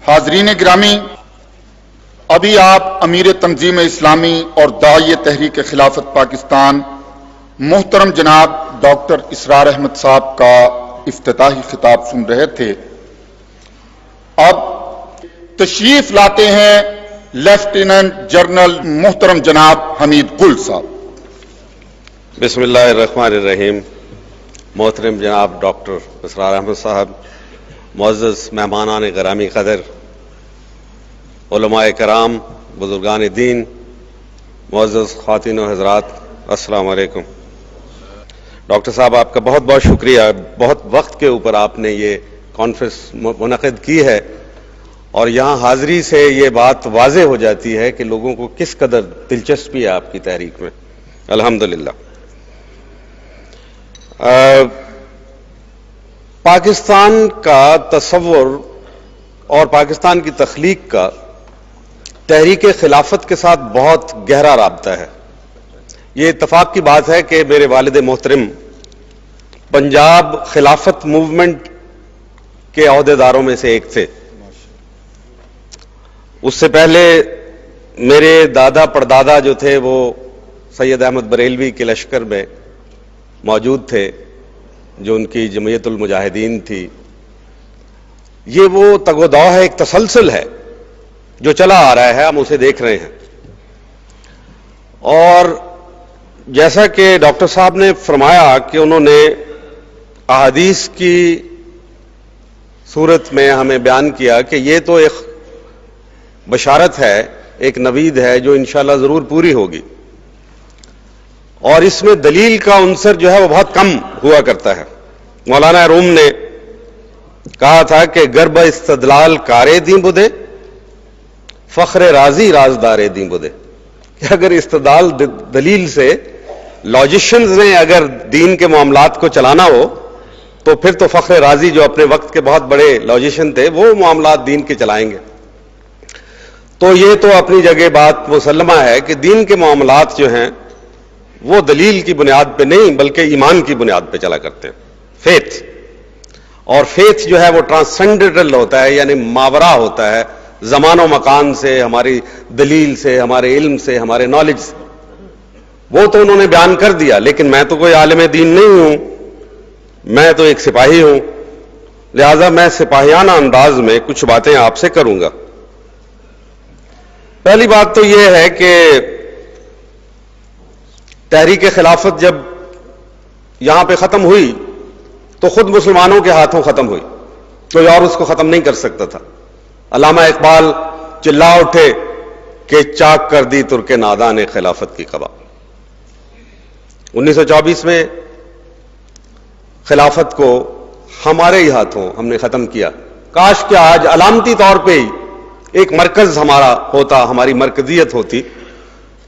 حاضرین گرامی، ابھی آپ امیر تنظیم اسلامی اور داعی تحریک خلافت پاکستان محترم جناب ڈاکٹر اسرار احمد صاحب کا افتتاحی خطاب سن رہے تھے۔ اب تشریف لاتے ہیں لیفٹیننٹ جنرل محترم جناب حمید گل صاحب۔ بسم اللہ الرحمن الرحیم۔ محترم جناب ڈاکٹر اسرار احمد صاحب، معزز مہمانان گرامی قدر، علماء کرام، بزرگان دین، معزز خواتین و حضرات، السلام علیکم۔ ڈاکٹر صاحب، آپ کا بہت بہت شکریہ، بہت وقت کے اوپر آپ نے یہ کانفرنس منعقد کی ہے، اور یہاں حاضری سے یہ بات واضح ہو جاتی ہے کہ لوگوں کو کس قدر دلچسپی ہے آپ کی تحریک میں، الحمدللہ۔ پاکستان کا تصور اور پاکستان کی تخلیق کا تحریک خلافت کے ساتھ بہت گہرا رابطہ ہے۔ یہ اتفاق کی بات ہے کہ میرے والد محترم پنجاب خلافت موومنٹ کے عہدیداروں میں سے ایک تھے۔ اس سے پہلے میرے دادا پردادا جو تھے وہ سید احمد بریلوی کے لشکر میں موجود تھے، جو ان کی جمعیت المجاہدین تھی۔ یہ وہ تگ و دو ہے، ایک تسلسل ہے جو چلا آ رہا ہے، ہم اسے دیکھ رہے ہیں۔ اور جیسا کہ ڈاکٹر صاحب نے فرمایا کہ انہوں نے احادیث کی صورت میں ہمیں بیان کیا کہ یہ تو ایک بشارت ہے، ایک نوید ہے جو انشاءاللہ ضرور پوری ہوگی، اور اس میں دلیل کا عنصر جو ہے وہ بہت کم ہوا کرتا ہے۔ مولانا روم نے کہا تھا کہ گرب استدلال کارے دیں بدے، فخر راضی رازدارے دیں بدے، کہ اگر استدلال دلیل سے لاجیشنز نے اگر دین کے معاملات کو چلانا ہو تو پھر تو فخر راضی جو اپنے وقت کے بہت بڑے لاجیشن تھے وہ معاملات دین کے چلائیں گے۔ تو یہ تو اپنی جگہ بات مسلمہ ہے کہ دین کے معاملات جو ہیں وہ دلیل کی بنیاد پہ نہیں بلکہ ایمان کی بنیاد پہ چلا کرتے ہیں، فیتھ۔ اور فیتھ جو ہے وہ ٹرانسینڈنٹل ہوتا ہے، یعنی ماورا ہوتا ہے، زمان و مکان سے، ہماری دلیل سے، ہمارے علم سے، ہمارے نالج سے۔ وہ تو انہوں نے بیان کر دیا، لیکن میں تو کوئی عالم دین نہیں ہوں، میں تو ایک سپاہی ہوں، لہذا میں سپاہیانہ انداز میں کچھ باتیں آپ سے کروں گا۔ پہلی بات تو یہ ہے کہ تحریک خلافت جب یہاں پہ ختم ہوئی تو خود مسلمانوں کے ہاتھوں ختم ہوئی، کوئی اور اس کو ختم نہیں کر سکتا تھا۔ علامہ اقبال چلا اٹھے کہ چاک کر دی ترک نادان خلافت کی قبا۔ 1924 میں خلافت کو ہمارے ہی ہاتھوں ہم نے ختم کیا۔ کاش کہ آج علامتی طور پہ ہی ایک مرکز ہمارا ہوتا، ہماری مرکزیت ہوتی،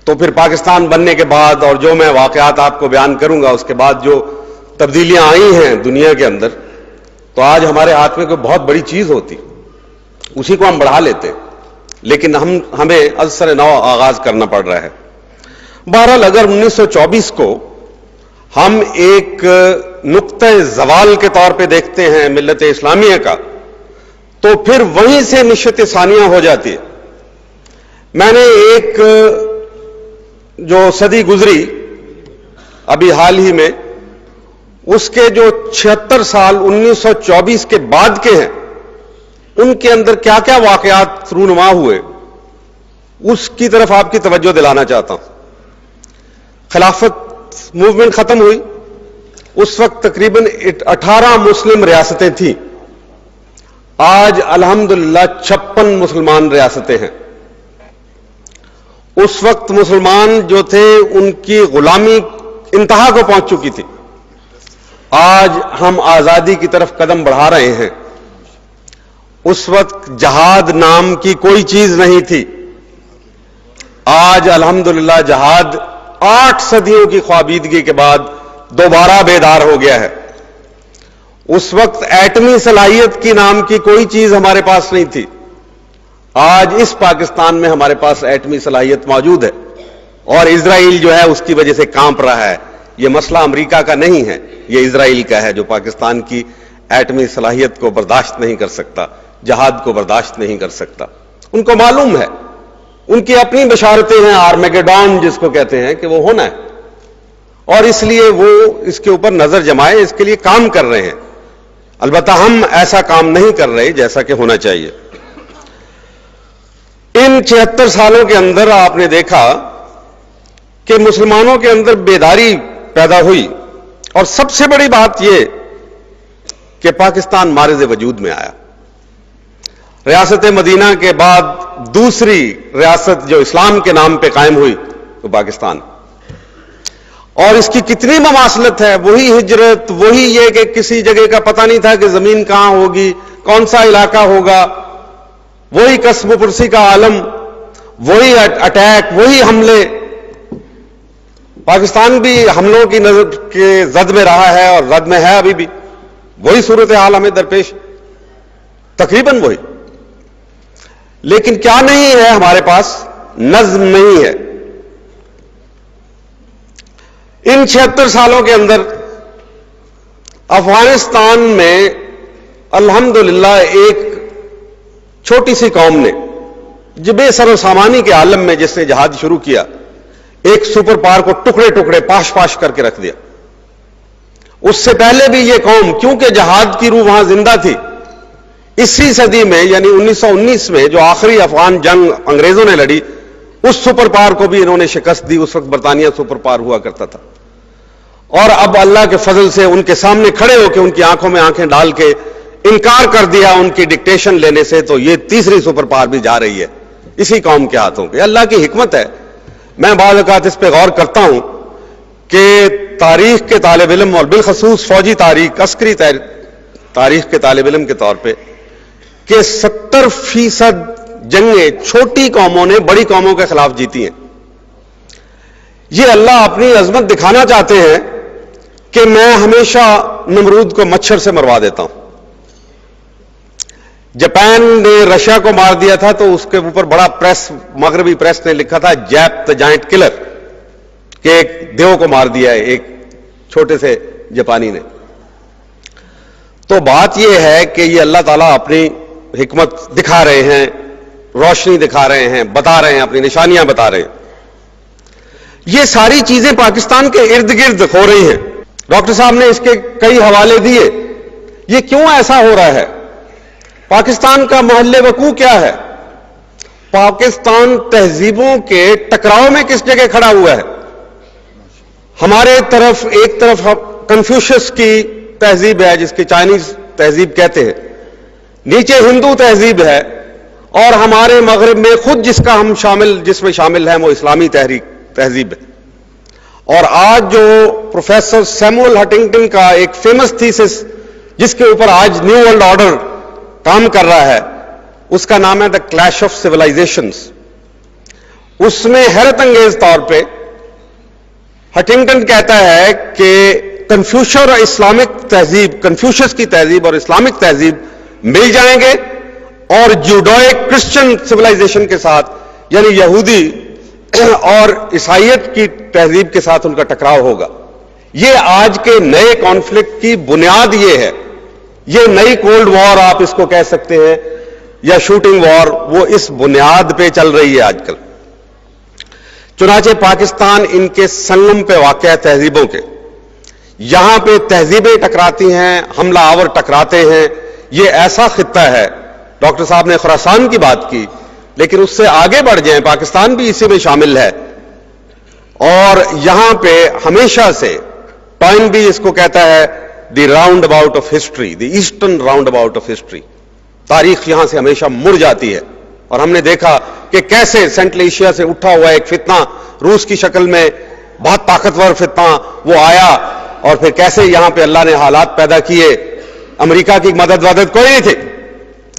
تو پھر پاکستان بننے کے بعد اور جو میں واقعات آپ کو بیان کروں گا اس کے بعد جو تبدیلیاں آئی ہیں دنیا کے اندر، تو آج ہمارے ہاتھ میں کوئی بہت بڑی چیز ہوتی، اسی کو ہم بڑھا لیتے، لیکن ہمیں از سر نو آغاز کرنا پڑ رہا ہے۔ بہرحال اگر 1924 کو ہم ایک نقطہ زوال کے طور پہ دیکھتے ہیں ملت اسلامیہ کا، تو پھر وہیں سے نشت ثانیہ ہو جاتی ہے۔ میں نے ایک جو صدی گزری ابھی حال ہی میں، اس کے جو 76 سال 1924 کے بعد کے ہیں، ان کے اندر کیا کیا واقعات رونما ہوئے، اس کی طرف آپ کی توجہ دلانا چاہتا ہوں۔ خلافت موومنٹ ختم ہوئی، اس وقت تقریباً 18 مسلم ریاستیں تھیں، آج الحمدللہ 56 مسلمان ریاستیں ہیں۔ اس وقت مسلمان جو تھے ان کی غلامی انتہا کو پہنچ چکی تھی، آج ہم آزادی کی طرف قدم بڑھا رہے ہیں۔ اس وقت جہاد نام کی کوئی چیز نہیں تھی، آج الحمدللہ جہاد 8 صدیوں کی خوابیدگی کے بعد دوبارہ بیدار ہو گیا ہے۔ اس وقت ایٹمی صلاحیت کی نام کی کوئی چیز ہمارے پاس نہیں تھی، آج اس پاکستان میں ہمارے پاس ایٹمی صلاحیت موجود ہے، اور اسرائیل جو ہے اس کی وجہ سے کانپ رہا ہے۔ یہ مسئلہ امریکہ کا نہیں ہے، یہ اسرائیل کا ہے جو پاکستان کی ایٹمی صلاحیت کو برداشت نہیں کر سکتا جہاد کو برداشت نہیں کر سکتا. ان کو معلوم ہے, ان کی اپنی بشارتیں ہیں, آرمیگیڈون جس کو کہتے ہیں, کہ وہ ہونا ہے, اور اس لیے وہ اس کے اوپر نظر جمائے, اس کے لیے کام کر رہے ہیں. البتہ ہم ایسا کام نہیں کر رہے جیسا کہ ہونا چاہیے. ان 76 سالوں کے اندر آپ نے دیکھا کہ مسلمانوں کے اندر بیداری پیدا ہوئی, اور سب سے بڑی بات یہ کہ پاکستان مارز وجود میں آیا. ریاست مدینہ کے بعد دوسری ریاست جو اسلام کے نام پہ قائم ہوئی وہ پاکستان, اور اس کی کتنی مماثلت ہے. وہی ہجرت, وہی یہ کہ کسی جگہ کا پتہ نہیں تھا کہ زمین کہاں ہوگی, کون سا علاقہ ہوگا, وہی کسب و پرسی کا عالم, وہی اٹیک, وہی حملے. پاکستان بھی حملوں کی نظر کے زد میں رہا ہے اور زد میں ہے ابھی بھی. وہی صورتحال ہمیں درپیش, تقریباً وہی. لیکن کیا نہیں ہے ہمارے پاس؟ نظم نہیں ہے. ان 76 سالوں کے اندر افغانستان میں الحمدللہ ایک چھوٹی سی قوم نے جو بے سر و سامانی کے عالم میں جس نے جہاد شروع کیا, ایک سپر پاور کو ٹکڑے ٹکڑے پاش پاش کر کے رکھ دیا. اس سے پہلے بھی یہ قوم, کیونکہ جہاد کی روح وہاں زندہ تھی, اسی صدی میں یعنی 1919 میں جو آخری افغان جنگ انگریزوں نے لڑی, اس سپر پاور کو بھی انہوں نے شکست دی. اس وقت برطانیہ سپر پاور ہوا کرتا تھا, اور اب اللہ کے فضل سے ان کے سامنے کھڑے ہو کے ان کی آنکھوں میں آنکھیں ڈال کے انکار کر دیا ان کی ڈکٹیشن لینے سے, تو یہ تیسری سپر پاور بھی جا رہی ہے اسی قوم کے ہاتھوں پہ. اللہ کی حکمت ہے. میں بعض اوقات اس پہ غور کرتا ہوں کہ تاریخ کے طالب علم, اور بالخصوص فوجی تاریخ, عسکری تاریخ کے طالب علم کے طور پہ, کہ 70% جنگیں چھوٹی قوموں نے بڑی قوموں کے خلاف جیتی ہیں. یہ اللہ اپنی عظمت دکھانا چاہتے ہیں کہ میں ہمیشہ نمرود کو مچھر سے مروا دیتا ہوں. جاپان نے رشیا کو مار دیا تھا تو اس کے اوپر بڑا پریس, مغربی پریس نے لکھا تھا جیپ دا جائنٹ کلر, کہ ایک دیو کو مار دیا ہے ایک چھوٹے سے جاپانی نے. تو بات یہ ہے کہ یہ اللہ تعالیٰ اپنی حکمت دکھا رہے ہیں, روشنی دکھا رہے ہیں, بتا رہے ہیں, اپنی نشانیاں بتا رہے ہیں. یہ ساری چیزیں پاکستان کے ارد گرد ہو رہی ہیں. ڈاکٹر صاحب نے اس کے کئی حوالے دیے. یہ کیوں ایسا ہو رہا ہے؟ پاکستان کا محل وقوع کیا ہے؟ پاکستان تہذیبوں کے ٹکراؤ میں کس جگہ کھڑا ہوا ہے؟ ہمارے طرف ایک طرف کنفیوشس کی تہذیب ہے جس کی چائنیز تہذیب کہتے ہیں, نیچے ہندو تہذیب ہے, اور ہمارے مغرب میں خود جس میں شامل ہیں وہ اسلامی تہذیب ہے. اور آج جو پروفیسر سیموئل ہنٹنگٹن کا ایک فیمس تھیسس جس کے اوپر آج نیو ورلڈ آرڈر کام کر رہا ہے, اس کا نام ہے دا کلیش آف سیولائزیشنز. اس میں حیرت انگیز طور پہ ہنٹنگٹن کہتا ہے کہ کنفیوشس اور اسلامک تہذیب, کنفیوشس کی تہذیب اور اسلامک تہذیب مل جائیں گے, اور جوڈوئک کرسچن سیولائزیشن کے ساتھ یعنی یہودی اور عیسائیت کی تہذیب کے ساتھ ان کا ٹکراؤ ہوگا. یہ آج کے نئے کانفلکٹ کی بنیاد یہ ہے. یہ نئی کولڈ وار آپ اس کو کہہ سکتے ہیں, یا شوٹنگ وار, وہ اس بنیاد پہ چل رہی ہے آج کل. چنانچہ پاکستان ان کے سنگم پہ واقع ہے تہذیبوں کے. یہاں پہ تہذیبیں ٹکراتی ہیں, حملہ آور ٹکراتے ہیں. یہ ایسا خطہ ہے, ڈاکٹر صاحب نے خراسان کی بات کی, لیکن اس سے آگے بڑھ جائیں, پاکستان بھی اسی میں شامل ہے. اور یہاں پہ ہمیشہ سے ٹائم بھی اس کو کہتا ہے the roundabout of history, the eastern roundabout of history. تاریخ یہاں سے ہمیشہ مڑ جاتی ہے, اور ہم نے دیکھا کہ کیسے سینٹرل ایشیا سے اٹھا ہوا ایک فتنہ روس کی شکل میں, بہت طاقتور فتنہ, وہ آیا, اور پھر کیسے یہاں پہ اللہ نے حالات پیدا کیے. امریکہ کی مدد کوئی نہیں تھی.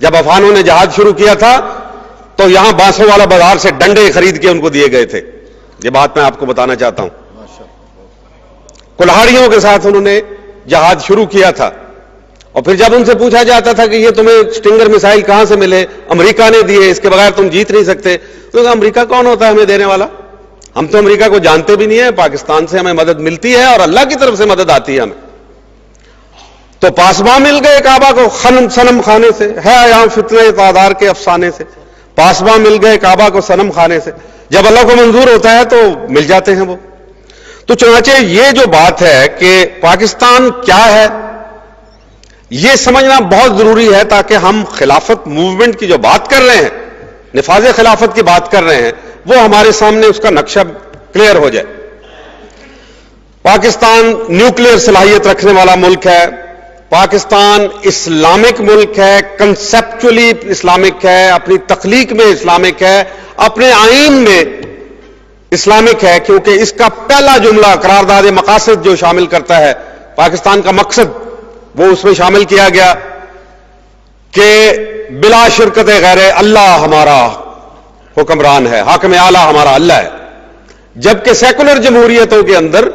جب افغانوں نے جہاد شروع کیا تھا تو یہاں بانسوں والا بازار سے ڈنڈے خرید کے ان کو دیے گئے تھے. یہ بات میں آپ کو بتانا چاہتا ہوں. کلہاڑیوں کے ساتھ انہوں نے جہاد شروع کیا تھا, اور پھر جب ان سے پوچھا جاتا تھا کہ یہ تمہیں سٹنگر میسائل کہاں سے ملے, امریکہ نے دیے, اس کے بغیر تم جیت نہیں سکتے. تو امریکہ کون ہوتا ہے ہمیں دینے والا؟ ہم تو امریکہ کو جانتے بھی نہیں ہیں. پاکستان سے ہمیں مدد ملتی ہے اور اللہ کی طرف سے مدد آتی ہے ہمیں. تو پاسباں مل گئے کعبہ کو صنم خانے سے، ہے یہاں فتنہ تادار کے افسانے سے، پاسباں مل گئے کعبہ کو صنم خانے سے، جب اللہ کو منظور ہوتا ہے تو مل جاتے ہیں وہ۔ تو چنانچہ یہ جو بات ہے کہ پاکستان کیا ہے، یہ سمجھنا بہت ضروری ہے تاکہ ہم خلافت موومنٹ کی جو بات کر رہے ہیں، نفاذ خلافت کی بات کر رہے ہیں، وہ ہمارے سامنے اس کا نقشہ کلیئر ہو جائے۔ پاکستان نیوکلیئر صلاحیت رکھنے والا ملک ہے، پاکستان اسلامک ملک ہے، کنسیپچولی اسلامک ہے، اپنی تخلیق میں اسلامک ہے، اپنے آئین میں اسلامک ہے، کیونکہ اس کا پہلا جملہ قرارداد مقاصد جو شامل کرتا ہے پاکستان کا مقصد، وہ اس میں شامل کیا گیا کہ بلا شرکت غیر اللہ ہمارا حکمران ہے، حاکم اعلیٰ ہمارا اللہ ہے۔ جبکہ سیکولر جمہوریتوں کے اندر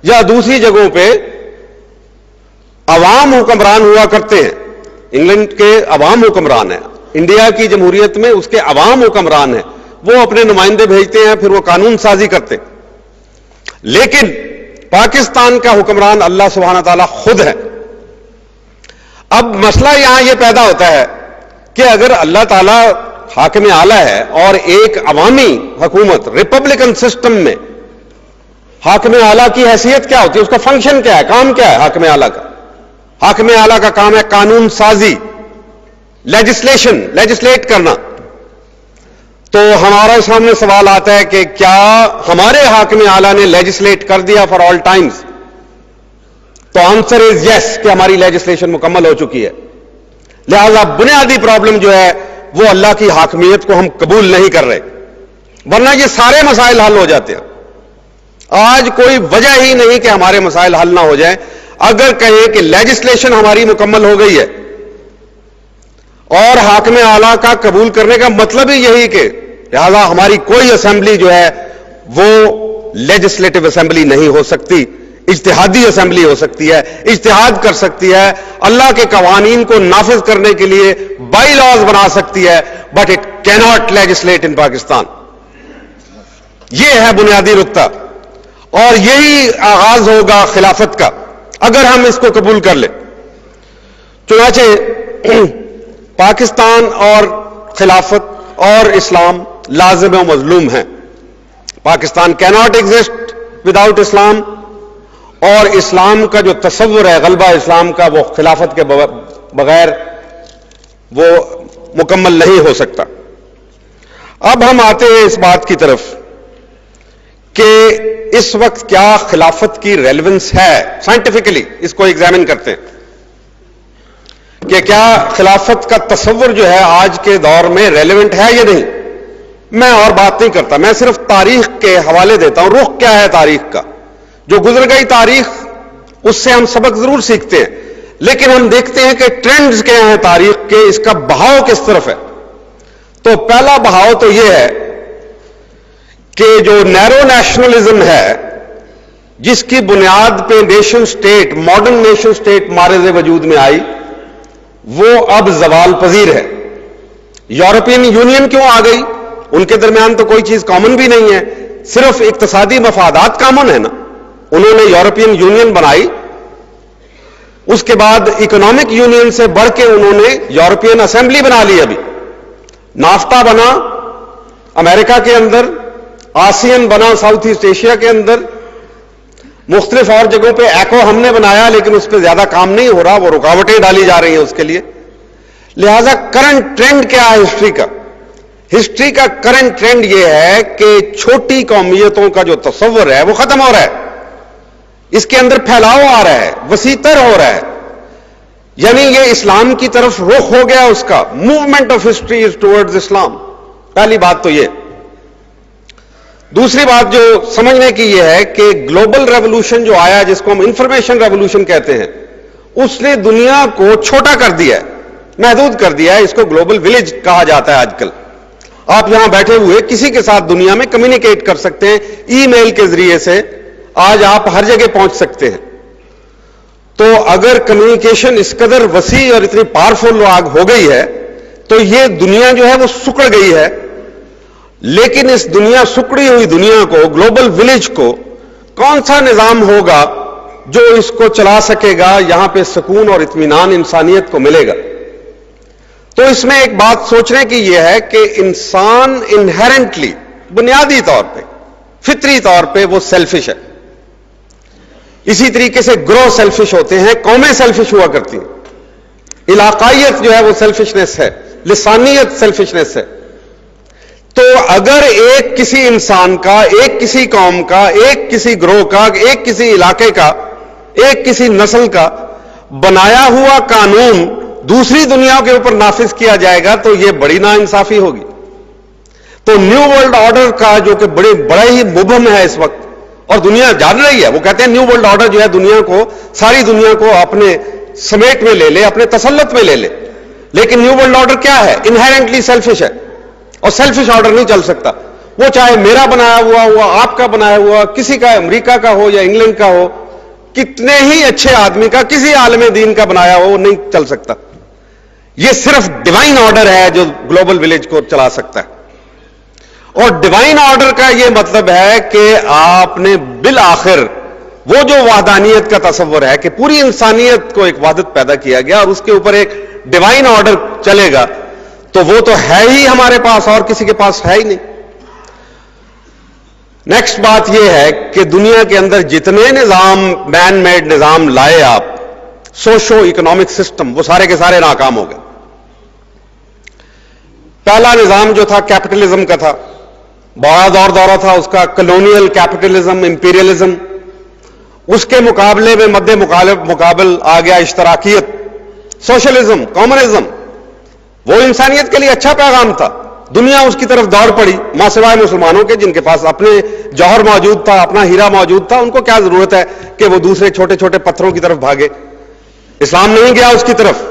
یا دوسری جگہوں پہ عوام حکمران ہوا کرتے ہیں، انگلینڈ کے عوام حکمران ہیں، انڈیا کی جمہوریت میں اس کے عوام حکمران ہیں، وہ اپنے نمائندے بھیجتے ہیں، پھر وہ قانون سازی کرتے ہیں۔ لیکن پاکستان کا حکمران اللہ سبحانہ تعالیٰ خود ہے۔ اب مسئلہ یہاں یہ پیدا ہوتا ہے کہ اگر اللہ تعالیٰ حاکم اعلیٰ ہے اور ایک عوامی حکومت ریپبلکن سسٹم میں حاکم اعلیٰ کی حیثیت کیا ہوتی ہے، اس کا فنکشن کیا ہے، کام کیا ہے حاکم اعلیٰ کا؟ حاکم اعلیٰ کا کام ہے قانون سازی، لیجسلیٹ کرنا۔ تو ہمارے سامنے سوال آتا ہے کہ کیا ہمارے حاکم اعلیٰ نے لیجسلیٹ کر دیا فار آل ٹائمز؟ تو آنسر از یس، کہ ہماری لیجسلیشن مکمل ہو چکی ہے۔ لہذا بنیادی پرابلم جو ہے وہ اللہ کی حاکمیت کو ہم قبول نہیں کر رہے، ورنہ یہ سارے مسائل حل ہو جاتے ہیں۔ آج کوئی وجہ ہی نہیں کہ ہمارے مسائل حل نہ ہو جائیں۔ اگر کہیں کہ لیجسلیشن ہماری مکمل ہو گئی ہے اور حاکم اعلیٰ کا قبول کرنے کا مطلب ہی یہی کہ لہذا ہماری کوئی اسمبلی جو ہے وہ لیجسلیٹو اسمبلی نہیں ہو سکتی، اجتہادی اسمبلی ہو سکتی ہے، اجتہاد کر سکتی ہے، اللہ کے قوانین کو نافذ کرنے کے لیے بائی لاز بنا سکتی ہے، بٹ اٹ کیناٹ لیجسلیٹ ان پاکستان۔ یہ ہے بنیادی نقطہ، اور یہی آغاز ہوگا خلافت کا اگر ہم اس کو قبول کر لیں۔ چنانچہ پاکستان اور خلافت اور اسلام لازم و مظلوم ہیں۔ پاکستان کیناٹ ایگزسٹ وداؤٹ اسلام، اور اسلام کا جو تصور ہے غلبہ اسلام کا، وہ خلافت کے بغیر وہ مکمل نہیں ہو سکتا۔ اب ہم آتے ہیں اس بات کی طرف کہ اس وقت کیا خلافت کی ریلیونس ہے، سائنٹیفکلی اس کو ایگزامن کرتے ہیں کہ کیا خلافت کا تصور جو ہے آج کے دور میں ریلیونٹ ہے یا نہیں۔ میں اور بات نہیں کرتا، میں صرف تاریخ کے حوالے دیتا ہوں۔ رخ کیا ہے تاریخ کا، جو گزر گئی تاریخ اس سے ہم سبق ضرور سیکھتے ہیں، لیکن ہم دیکھتے ہیں کہ ٹرینڈز کیا ہیں تاریخ کے، اس کا بہاؤ کس طرف ہے۔ تو پہلا بہاؤ تو یہ ہے کہ جو نیرو نیشنلزم ہے، جس کی بنیاد پہ nation state, modern nation state Mars وجود میں آئی، وہ اب زوال پذیر ہے۔ یورپین یونین کیوں آ گئی؟ ان کے درمیان تو کوئی چیز کامن بھی نہیں ہے، صرف اقتصادی مفادات کامن ہے نا۔ انہوں نے یورپین یونین بنائی، اس کے بعد اکنامک یونین سے بڑھ کے انہوں نے یورپین اسمبلی بنا لی۔ ابھی نافتا بنا امریکہ کے اندر، آسین بنا ساؤتھ ایسٹ ایشیا کے اندر، مختلف اور جگہوں پہ ایکو ہم نے بنایا، لیکن اس پہ زیادہ کام نہیں ہو رہا، وہ رکاوٹیں ڈالی جا رہی ہیں اس کے لیے۔ لہذا کرنٹ ٹرینڈ کیا ہے ہسٹری کا؟ ہسٹری کا کرنٹ ٹرینڈ یہ ہے کہ چھوٹی قومیتوں کا جو تصور ہے وہ ختم ہو رہا ہے، اس کے اندر پھیلاؤ آ رہا ہے، وسیع تر ہو رہا ہے، یعنی یہ اسلام کی طرف رخ ہو گیا اس کا۔ Movement of history is towards Islam, پہلی بات تو یہ۔ دوسری بات جو سمجھنے کی یہ ہے کہ گلوبل ریولوشن جو آیا، جس کو ہم انفارمیشن ریولوشن کہتے ہیں، اس نے دنیا کو چھوٹا کر دیا ہے، محدود کر دیا ہے۔ اس کو گلوبل ولیج کہا جاتا ہے آج کل۔ آپ یہاں بیٹھے ہوئے کسی کے ساتھ دنیا میں کمیونیکیٹ کر سکتے ہیں، ای میل کے ذریعے سے آج آپ ہر جگہ پہنچ سکتے ہیں۔ تو اگر کمیونیکیشن اس قدر وسیع اور اتنی پاورفل ہو گئی ہے تو یہ دنیا جو ہے وہ سکڑ گئی ہے۔ لیکن اس دنیا، سکڑی ہوئی دنیا کو، گلوبل ولیج کو، کون سا نظام ہوگا جو اس کو چلا سکے گا، یہاں پہ سکون اور اطمینان انسانیت کو ملے گا. تو اس میں ایک بات سوچنے کی یہ ہے کہ انسان انہیرنٹلی، بنیادی طور پہ، فطری طور پہ وہ سیلفش ہے. اسی طریقے سے گروہ سیلفش ہوتے ہیں، قومیں سیلفش ہوا کرتی ہیں. علاقائیت جو ہے وہ سیلفشنس ہے، لسانیت سیلفشنس ہے. تو اگر ایک کسی انسان کا، ایک کسی قوم کا، ایک کسی گروہ کا، ایک کسی علاقے کا، ایک کسی نسل کا بنایا ہوا قانون دوسری دنیا کے اوپر نافذ کیا جائے گا تو یہ بڑی ناانصافی ہوگی. تو نیو ورلڈ آرڈر کا جو کہ بڑا ہی مبہم ہے اس وقت، اور دنیا جان رہی ہے، وہ کہتے ہیں نیو ورلڈ آرڈر جو ہے دنیا کو، ساری دنیا کو اپنے سمیٹ میں لے لے، اپنے تسلط میں لے لے. لیکن نیو ورلڈ آرڈر کیا ہے؟ انہیرنٹلی سیلفش ہے، اور سیلفش آرڈر نہیں چل سکتا. وہ چاہے میرا بنایا ہوا آپ کا بنایا ہوا، کسی کا امریکہ کا ہو یا انگلینڈ کا ہو، کتنے ہی اچھے آدمی کا، کسی عالم دین کا بنایا ہو، وہ نہیں چل سکتا. یہ صرف ڈیوائن آرڈر ہے جو گلوبل ولیج کو چلا سکتا ہے. اور ڈیوائن آرڈر کا یہ مطلب ہے کہ آپ نے بالآخر وہ جو وحدانیت کا تصور ہے کہ پوری انسانیت کو ایک وحدت پیدا کیا گیا اور اس کے اوپر ایک ڈیوائن آرڈر چلے گا، تو وہ تو ہے ہی ہمارے پاس، اور کسی کے پاس ہے ہی نہیں. نیکسٹ بات یہ ہے کہ دنیا کے اندر جتنے نظام، مین میڈ نظام لائے آپ، سوشو اکنامک سسٹم، وہ سارے کے سارے ناکام ہو گئے. پہلا نظام جو تھا کیپٹلزم کا تھا، بڑا دورہ تھا اس کا، کلونیل کیپٹلزم، امپیریلزم. اس کے مقابلے میں مد مقابل آ گیا اشتراکیت، سوشلزم، کامنزم. وہ انسانیت کے لیے اچھا پیغام تھا، دنیا اس کی طرف دوڑ پڑی، ماں سوائے مسلمانوں کے جن کے پاس اپنے جوہر موجود تھا، اپنا ہیرا موجود تھا. ان کو کیا ضرورت ہے کہ وہ دوسرے چھوٹے چھوٹے پتھروں کی طرف بھاگے. اسلام نہیں گیا اس کی طرف.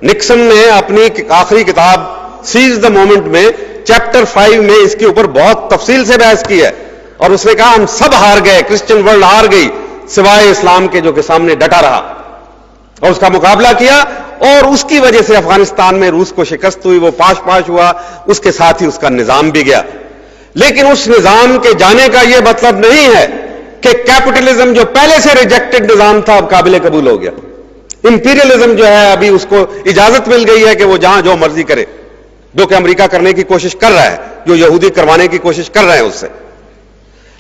نکسن نے اپنی آخری کتاب سیز دا مومنٹ میں چیپٹر 5 میں اس کے اوپر بہت تفصیل سے بحث کی ہے، اور اس نے کہا ہم سب ہار گئے، کرسچن ورلڈ ہار گئی سوائے اسلام کے جو کہ سامنے ڈٹا رہا اور اس کا مقابلہ کیا. اور اس کی وجہ سے افغانستان میں روس کو شکست ہوئی، وہ پاش ہوا، اس کے ساتھ ہی اس کا نظام بھی گیا. لیکن اس نظام کے جانے کا یہ مطلب نہیں ہے کہ کیپٹلزم جو پہلے سے ریجیکٹڈ نظام تھا اب قابل قبول ہو گیا. امپیریلزم جو ہے ابھی اس کو اجازت مل گئی ہے کہ وہ جہاں جو مرضی کرے، جو کہ امریکہ کرنے کی کوشش کر رہا ہے، جو یہودی کروانے کی کوشش کر رہے ہیں اس سے.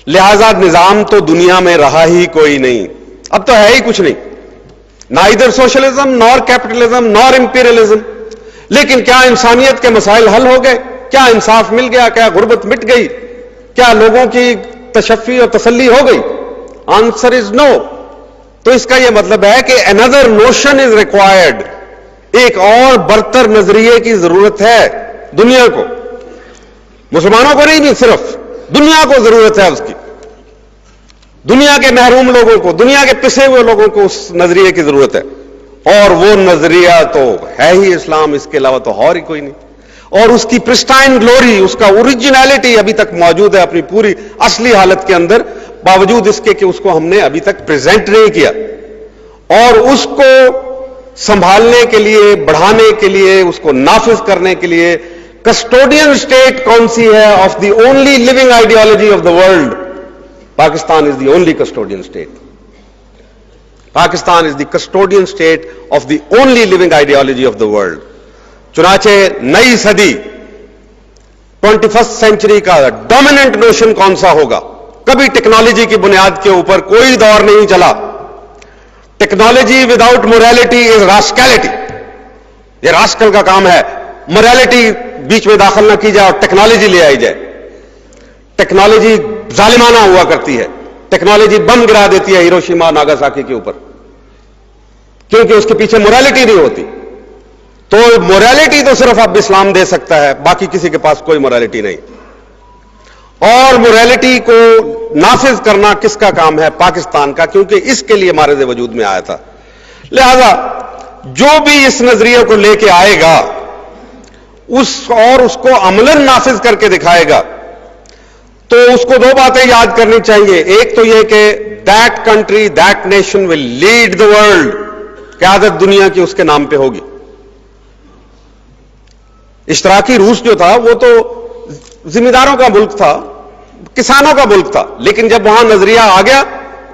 لہذا نظام تو دنیا میں رہا ہی کوئی نہیں، اب تو ہے ہی کچھ نہیں، نائدر سوشلزم نور کیپٹلزم نور امپیریلزم. لیکن کیا انسانیت کے مسائل حل ہو گئے؟ کیا انصاف مل گیا؟ کیا غربت مٹ گئی؟ کیا لوگوں کی تشفی اور تسلی ہو گئی؟ آنسر از نو. تو اس کا یہ مطلب ہے کہ another notion is required. ایک اور برتر نظریے کی ضرورت ہے دنیا کو، مسلمانوں کو نہیں، صرف دنیا کو ضرورت ہے اس کی. دنیا کے محروم لوگوں کو، دنیا کے پسے ہوئے لوگوں کو اس نظریے کی ضرورت ہے. اور وہ نظریہ تو ہے ہی اسلام، اس کے علاوہ تو اور ہی کوئی نہیں. اور اس کی پرسٹائن گلوری، اس کا اوریجنلٹی ابھی تک موجود ہے اپنی پوری اصلی حالت کے اندر، باوجود اس کے کہ اس کو ہم نے ابھی تک پریزنٹ نہیں کیا. اور اس کو سنبھالنے کے لیے، بڑھانے کے لیے، اس کو نافذ کرنے کے لیے کسٹوڈین اسٹیٹ کون سی ہے of the only living ideology of the world? Pakistan is the only custodian state. Pakistan is the custodian state of the only living ideology of the world. چنانچہ نئی صدی 21st سینچری کا ڈومیننٹ نوشن کون سا ہوگا؟ کبھی ٹیکنالوجی کی بنیاد کے اوپر کوئی دور نہیں چلا. ٹیکنالوجی وداؤٹ موریلٹی از راسکیلٹی. یہ راسکل کا کام ہے، موریلٹی بیچ میں داخل نہ کی جائے اور ٹیکنالوجی لے آئی جائے. ٹیکنالوجی ظالمانہ ہوا کرتی ہے، ٹیکنالوجی بم گرا دیتی ہے ہیروشیما ناگاساکی کے اوپر، کیونکہ اس کے پیچھے موریلٹی نہیں ہوتی. تو موریلٹی تو صرف اب اسلام دے سکتا ہے، باقی کسی کے پاس کوئی موریلٹی نہیں. اور موریلٹی کو نافذ کرنا کس کا کام ہے؟ پاکستان کا، کیونکہ اس کے لیے مارد وجود میں آیا تھا. لہذا جو بھی اس نظریے کو لے کے آئے گا اس کو عملاً نافذ کر کے دکھائے گا، تو اس کو دو باتیں یاد کرنی چاہیے. ایک تو یہ کہ that country, that nation will lead the world, قیادت دنیا کی اس کے نام پہ ہوگی. اشتراکی روس جو تھا وہ تو ذمہ داروں کا ملک تھا، کسانوں کا ملک تھا، لیکن جب وہاں نظریہ آ گیا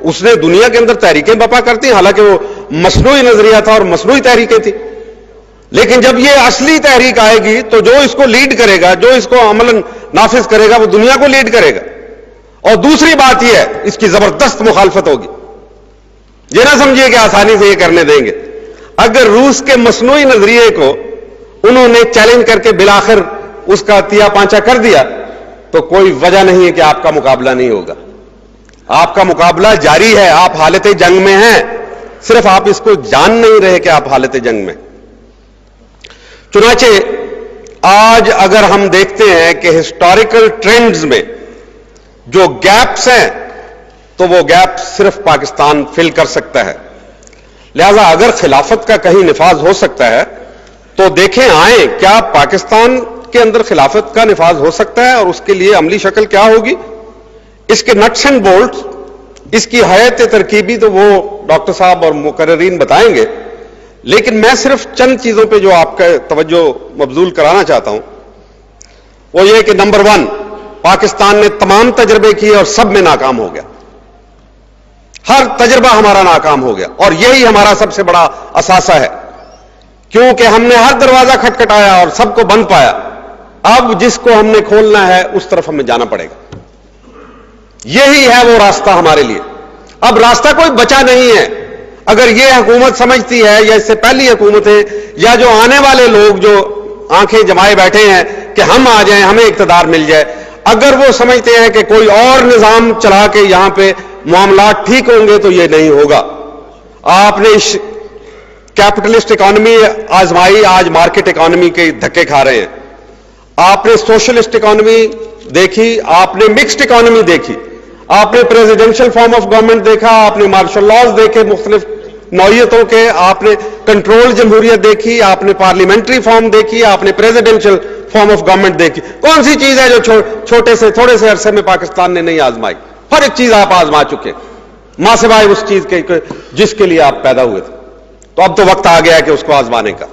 اس نے دنیا کے اندر تحریکیں بپا کرتی ہیں، حالانکہ وہ مصنوعی نظریہ تھا اور مصنوعی تحریکیں تھی. لیکن جب یہ اصلی تحریک آئے گی تو جو اس کو لیڈ کرے گا، جو اس کو عملاً نافذ کرے گا، وہ دنیا کو لیڈ کرے گا. اور دوسری بات یہ ہے، اس کی زبردست مخالفت ہوگی. یہ نہ سمجھیے کہ آسانی سے یہ کرنے دیں گے. اگر روس کے مصنوعی نظریے کو انہوں نے چیلنج کر کے بالآخر اس کا تیا پانچا کر دیا تو کوئی وجہ نہیں ہے کہ آپ کا مقابلہ نہیں ہوگا. آپ کا مقابلہ جاری ہے، آپ حالت جنگ میں ہیں، صرف آپ اس کو جان نہیں رہے کہ آپ حالت جنگ میں. چنانچہ آج اگر ہم دیکھتے ہیں کہ ہسٹوریکل ٹرینڈز میں جو گیپس ہیں تو وہ گیپ صرف پاکستان فل کر سکتا ہے. لہذا اگر خلافت کا کہیں نفاذ ہو سکتا ہے تو دیکھیں آئیں کیا پاکستان کے اندر خلافت کا نفاذ ہو سکتا ہے اور اس کے لیے عملی شکل کیا ہوگی. اس کے نٹس اینڈ بولٹس، اس کی حیت ترکیبی تو وہ ڈاکٹر صاحب اور مقررین بتائیں گے، لیکن میں صرف چند چیزوں پہ جو آپ کا توجہ مبذول کرانا چاہتا ہوں وہ یہ کہ نمبر 1، پاکستان نے تمام تجربے کیے اور سب میں ناکام ہو گیا. ہر تجربہ ہمارا ناکام ہو گیا اور یہی ہمارا سب سے بڑا اثاثہ ہے، کیونکہ ہم نے ہر دروازہ کھٹکھٹایا اور سب کو بند پایا. اب جس کو ہم نے کھولنا ہے اس طرف ہمیں جانا پڑے گا. یہی ہے وہ راستہ ہمارے لیے. اب راستہ کوئی بچا نہیں ہے. اگر یہ حکومت سمجھتی ہے یا اس سے پہلی حکومتیں یا جو آنے والے لوگ جو آنکھیں جمائے بیٹھے ہیں کہ ہم آ جائیں، ہمیں اقتدار مل جائے، اگر وہ سمجھتے ہیں کہ کوئی اور نظام چلا کے یہاں پہ معاملات ٹھیک ہوں گے تو یہ نہیں ہوگا. آپ نے کیپٹلسٹ اکانومی آزمائی، آج مارکیٹ اکانومی کے دھکے کھا رہے ہیں. آپ نے سوشلسٹ اکانومی دیکھی، آپ نے مکسڈ اکانومی دیکھی، آپ نے پریزیڈنشل فارم آف گورنمنٹ دیکھا، آپ نے مارشل لاز دیکھے مختلف نوعیتوں کے، آپ نے کنٹرول جمہوریت دیکھی، آپ نے پارلیمنٹری فارم دیکھی، آپ نے پریزیڈنشل فارم آف گورنمنٹ دیکھی. کون سی چیز ہے جو تھوڑے سے عرصے میں پاکستان نے نہیں آزمائی؟ ہر ایک چیز آپ آزما چکے، ماں سوائے اس چیز کے جس کے لیے آپ پیدا ہوئے تھے. تو اب تو وقت آ گیا ہے کہ اس کو آزمانے کا.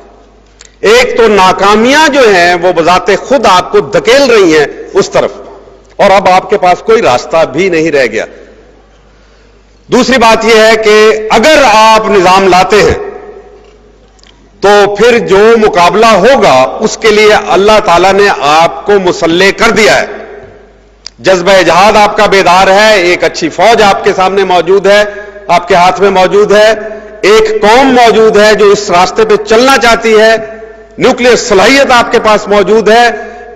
ایک تو ناکامیاں جو ہیں وہ بذات خود آپ کو دھکیل رہی ہیں اس طرف، اور اب آپ کے پاس کوئی راستہ بھی نہیں رہ گیا. دوسری بات یہ ہے کہ اگر آپ نظام لاتے ہیں تو پھر جو مقابلہ ہوگا اس کے لیے اللہ تعالیٰ نے آپ کو مسلح کر دیا ہے. جذبہ جہاد آپ کا بیدار ہے، ایک اچھی فوج آپ کے سامنے موجود ہے، آپ کے ہاتھ میں موجود ہے، ایک قوم موجود ہے جو اس راستے پہ چلنا چاہتی ہے، نیوکلیئر صلاحیت آپ کے پاس موجود ہے،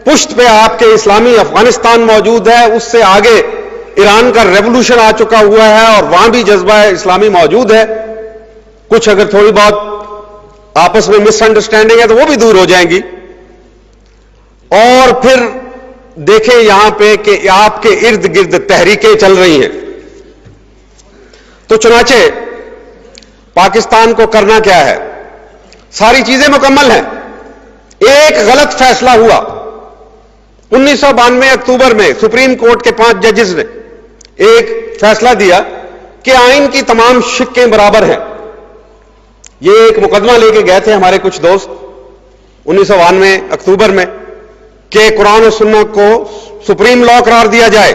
پشت پہ آپ کے اسلامی افغانستان موجود ہے، اس سے آگے ایران کا ریولوشن آ چکا ہوا ہے اور وہاں بھی جذبہ اسلامی موجود ہے. کچھ اگر تھوڑی بہت آپس میں مس انڈرسٹینڈنگ ہے تو وہ بھی دور ہو جائیں گی. اور پھر دیکھیں یہاں پہ کہ آپ کے ارد گرد تحریکیں چل رہی ہیں. تو چنانچہ پاکستان کو کرنا کیا ہے؟ ساری چیزیں مکمل ہیں. ایک غلط فیصلہ ہوا 1992 اکتوبر میں، سپریم کورٹ کے 5 ججز نے ایک فیصلہ دیا کہ آئین کی تمام شقیں برابر ہیں. یہ ایک مقدمہ لے کے گئے تھے ہمارے کچھ دوست 1992 اکتوبر میں کہ قرآن و سنت کو سپریم لا قرار دیا جائے.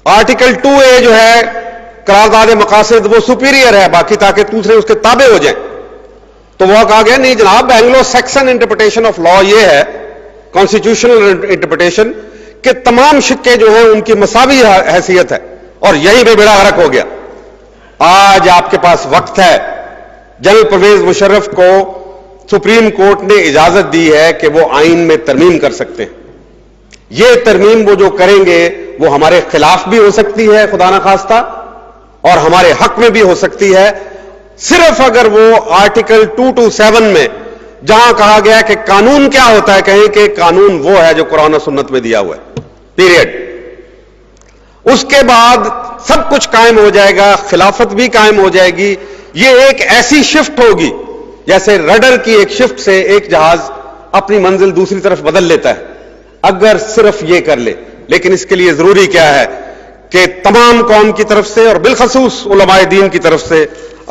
آرٹیکل 2A جو ہے قرارداد مقاصد وہ سپیریئر ہے باقی، تاکہ دوسرے اس کے تابع ہو جائیں. تو وہ کہا گیا نہیں جناب، Anglo Saxon interpretation of law یہ ہے، کانسٹیٹیوشنل انٹرپریٹیشن، کہ تمام شقیں جو ہیں ان کی مساوی حیثیت ہے، اور یہیں پہ بیڑا غرق ہو گیا. آج آپ کے پاس وقت ہے. جنرل پرویز مشرف کو سپریم کورٹ نے اجازت دی ہے کہ وہ آئین میں ترمیم کر سکتے ہیں. یہ ترمیم وہ جو کریں گے وہ ہمارے خلاف بھی ہو سکتی ہے خدا نخواستہ، اور ہمارے حق میں بھی ہو سکتی ہے، صرف اگر وہ آرٹیکل 227 میں جہاں کہا گیا کہ قانون کیا ہوتا ہے، کہیں کہ قانون وہ ہے جو قرآن و سنت میں دیا ہوا ہے، پیریڈ. اس کے بعد سب کچھ قائم ہو جائے گا، خلافت بھی قائم ہو جائے گی. یہ ایک ایسی شفٹ ہوگی جیسے رڈر کی ایک شفٹ سے ایک جہاز اپنی منزل دوسری طرف بدل لیتا ہے، اگر صرف یہ کر لے. لیکن اس کے لیے ضروری کیا ہے کہ تمام قوم کی طرف سے اور بالخصوص علماء دین کی طرف سے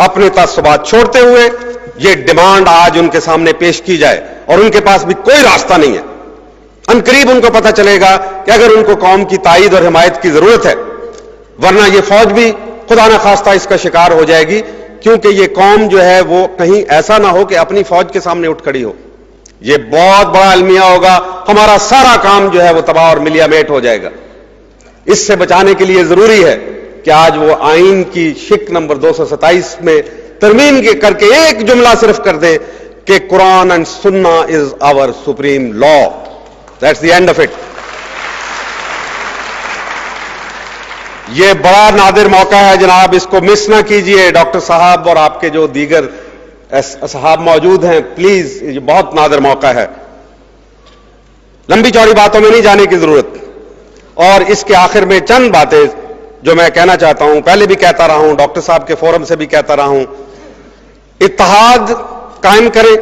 اپنے تعصبات چھوڑتے ہوئے یہ ڈیمانڈ آج ان کے سامنے پیش کی جائے. اور ان کے پاس بھی کوئی راستہ نہیں ہے. عنقریب ان کو پتہ چلے گا کہ اگر ان کو قوم کی تائید اور حمایت کی ضرورت ہے، ورنہ یہ فوج بھی خدا نخواستہ اس کا شکار ہو جائے گی، کیونکہ یہ قوم جو ہے وہ کہیں ایسا نہ ہو کہ اپنی فوج کے سامنے اٹھ کھڑی ہو. یہ بہت بڑا المیہ ہوگا، ہمارا سارا کام جو ہے وہ تباہ اور ملیا میٹ ہو جائے گا. اس سے بچانے کے لیے ضروری ہے کہ آج وہ آئین کی شق نمبر 227 میں ترمیم کر کے ایک جملہ صرف کر دے کہ قرآن اینڈ سنہ is our supreme law. That's the end of it. یہ بڑا نادر موقع ہے جناب، اس کو مس نہ کیجئے. ڈاکٹر صاحب اور آپ کے جو دیگر اصحاب موجود ہیں، پلیز، یہ بہت نادر موقع ہے. لمبی چوڑی باتوں میں نہیں جانے کی ضرورت، اور اس کے آخر میں چند باتیں جو میں کہنا چاہتا ہوں، پہلے بھی کہتا رہا ہوں، ڈاکٹر صاحب کے فورم سے بھی کہتا رہا ہوں. اتحاد قائم کریں.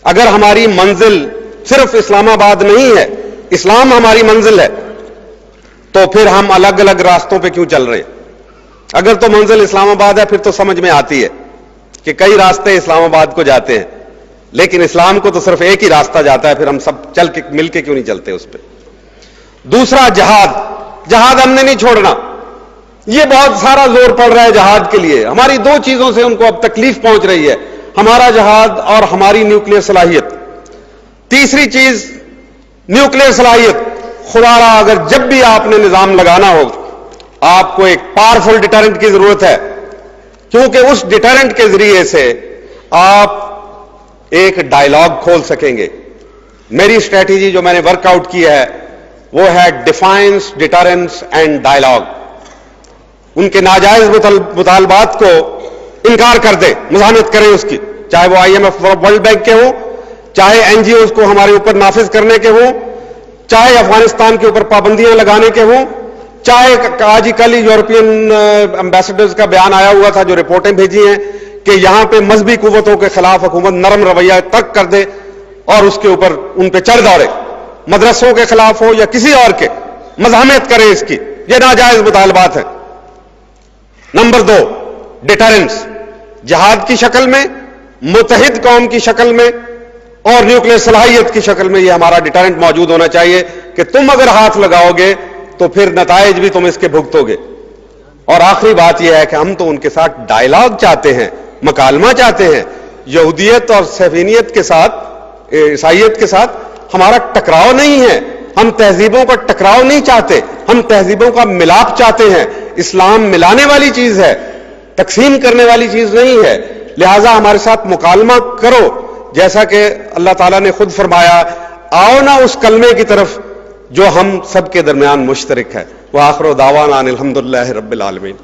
اگر ہماری منزل صرف اسلام آباد نہیں ہے، اسلام ہماری منزل ہے، تو پھر ہم الگ الگ راستوں پہ کیوں چل رہے ہیں؟ اگر تو منزل اسلام آباد ہے، پھر تو سمجھ میں آتی ہے کہ کئی راستے اسلام آباد کو جاتے ہیں، لیکن اسلام کو تو صرف ایک ہی راستہ جاتا ہے، پھر ہم سب چل کے مل کے کیوں نہیں چلتے اس پہ؟ دوسرا، جہاد ہم نے نہیں چھوڑنا. یہ بہت سارا زور پڑ رہا ہے جہاد کے لیے. ہماری دو چیزوں سے ان کو اب تکلیف پہنچ رہی ہے، ہمارا جہاد اور ہماری نیوکلیئر صلاحیت. تیسری چیز، نیوکلیئر صلاحیت. خدا را اگر جب بھی آپ نے نظام لگانا ہو، آپ کو ایک پاورفل ڈیٹرنٹ کی ضرورت ہے، کیونکہ اس ڈیٹرنٹ کے ذریعے سے آپ ایک ڈائیلاگ کھول سکیں گے. میری اسٹریٹجی جو میں نے ورک آؤٹ کی ہے وہ ہے ڈیفائنس، ڈیٹرنس اینڈ ڈائیلاگ. ان کے ناجائز مطالبات کو انکار کر دے، مزاحمت کریں اس کی، چاہے وہ IMF ورلڈ بینک کے ہوں، چاہے NGOs کو ہمارے اوپر نافذ کرنے کے ہوں، چاہے افغانستان کے اوپر پابندیاں لگانے کے ہوں، چاہے آج ہی کل یورپین امبیسڈرز کا بیان آیا ہوا تھا جو رپورٹیں بھیجی ہیں کہ یہاں پہ مذہبی قوتوں کے خلاف حکومت نرم رویہ ترک کر دے اور اس کے اوپر ان پہ چڑھ دوڑے، مدرسوں کے خلاف ہو یا کسی اور کے، مزاحمت کریں اس کی. یہ ناجائز مطالبات ہیں. نمبر 2، ڈیٹرنس، جہاد کی شکل میں، متحد قوم کی شکل میں اور نیوکلیئر صلاحیت کی شکل میں. یہ ہمارا ڈیٹرنٹ موجود ہونا چاہیے کہ تم اگر ہاتھ لگاؤ گے تو پھر نتائج بھی تم اس کے بھگتو گے. اور آخری بات یہ ہے کہ ہم تو ان کے ساتھ ڈائیلاگ چاہتے ہیں، مکالمہ چاہتے ہیں. یہودیت اور صہیونیت کے ساتھ، عیسائیت کے ساتھ ہمارا ٹکراؤ نہیں ہے. ہم تہذیبوں کا ٹکراؤ نہیں چاہتے، ہم تہذیبوں کا ملاپ چاہتے ہیں. اسلام ملانے والی چیز ہے، تقسیم کرنے والی چیز نہیں ہے. لہٰذا ہمارے ساتھ مکالمہ کرو، جیسا کہ اللہ تعالیٰ نے خود فرمایا، آؤ نا اس کلمے کی طرف جو ہم سب کے درمیان مشترک ہے. وآخر دعوانا ان الحمدللہ رب العالمین.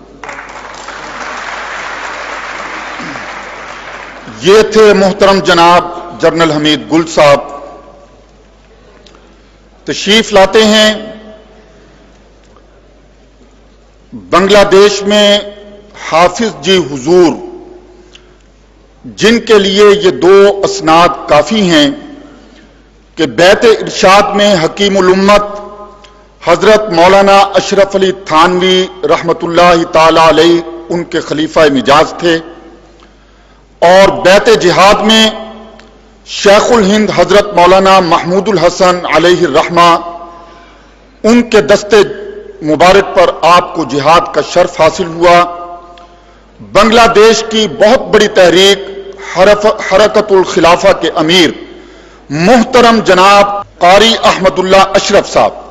یہ تھے محترم جناب جنرل حمید گل صاحب. تشریف لاتے ہیں بنگلہ دیش میں حافظ جی حضور، جن کے لیے یہ 2 اسناد کافی ہیں کہ بیت ارشاد میں حکیم الامت حضرت مولانا اشرف علی تھانوی رحمت اللہ تعالی علیہ ان کے خلیفہ مجاز تھے، اور بیت جہاد میں شیخ الہند حضرت مولانا محمود الحسن علیہ الرحمہ ان کے دستے مبارک پر آپ کو جہاد کا شرف حاصل ہوا. بنگلہ دیش کی بہت بڑی تحریک حرکت الخلافہ کے امیر محترم جناب قاری احمد اللہ اشرف صاحب